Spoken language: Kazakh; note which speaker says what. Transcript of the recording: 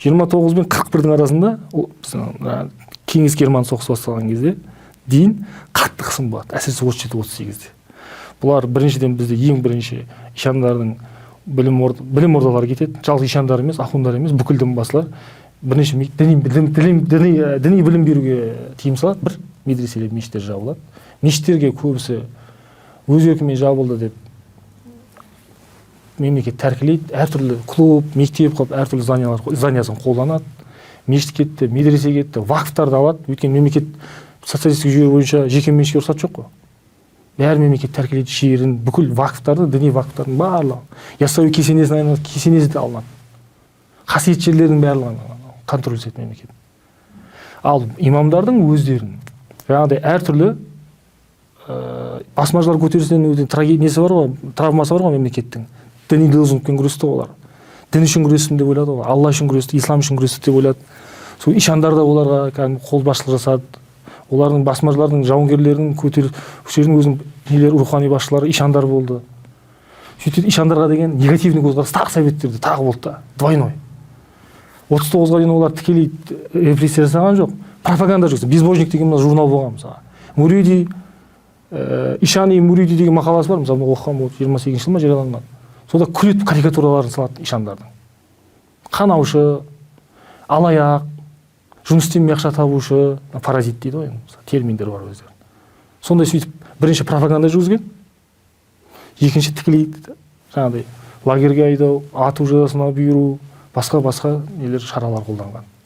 Speaker 1: 29 мен 41-дің арасында кеңес герман соғысы басталған кезде дейін қатты қысым болады, әсіресе 37-38-де. Бұлар біріншіден бізде ең бірінші ишандардың білім ордалары кетеді. Жалғыз ишандар емес, ахундар емес, бүкіл дінбасылар бірінші діни білім беруге тыйым салады. Бір, медреселер, мешіттер жабылады. Мешіттерге көбісі өз еркімен жабылды деп мемлекет тәркілейді. Әртүрлі клуб, мектеп қылып, әртүрлі зданиясын қолданады. Мешіт кетті, медресе кетті, вакфтарды алады. Өйткені мемлекет социалистік жүйе бойынша жеке меншікке рұқсат жоқ қой. Бәрі мемлекет тәркілейді, жерін, бүкіл вакфтарды, діни вакфтардың барлығы. Яссауи кесенесіне айналады, кесенесі де алынады. Қасиет жерлердің барлығын контроль етеді мемлекет. Ал имамдардың өздерін жаңағыдай әртүрлі басмашылар көтерілісінен несі бар ғой, травмасы бар ғой мемлекеттің. Діни лозунгпен күресті олар. Дін үшін күрестім деп ойлады олар. Алла үшін күресті, ислам үшін күресті деп ойлады. Сол ишандар да оларға қолбасшылық жасады. Олардың басмашылардың, жауынгерлерінің көтерілісшілердің өзінің нелер рухани басшылары ишандар болды. Сөйтіп ишандарға деген негативный көзқарас тағы советтерде тағы болды да, двойной. 39-ға дейін олар тікелей репрессия жасаған жоқ, пропаганда жүргізді. Безбожник деген журнал болған мысалы. Муриди, Ишани Муриди деген мақаласы бар, мысалы оқыған болды, 28 жыл ма жарияланған. Сонда күлет карикатураларын салады ишандардың. Қанаушы, алаяқ, жұмыс істемей ақша табушы, паразит дейді ғой, терминдер бар өздері. Сондай сөйтіп бірінші пропаганда жүргізген, екінші тікелей жаңағыдай лагерге айдау, ату жазасына бұйыру, басқа нелер шаралар қолданған.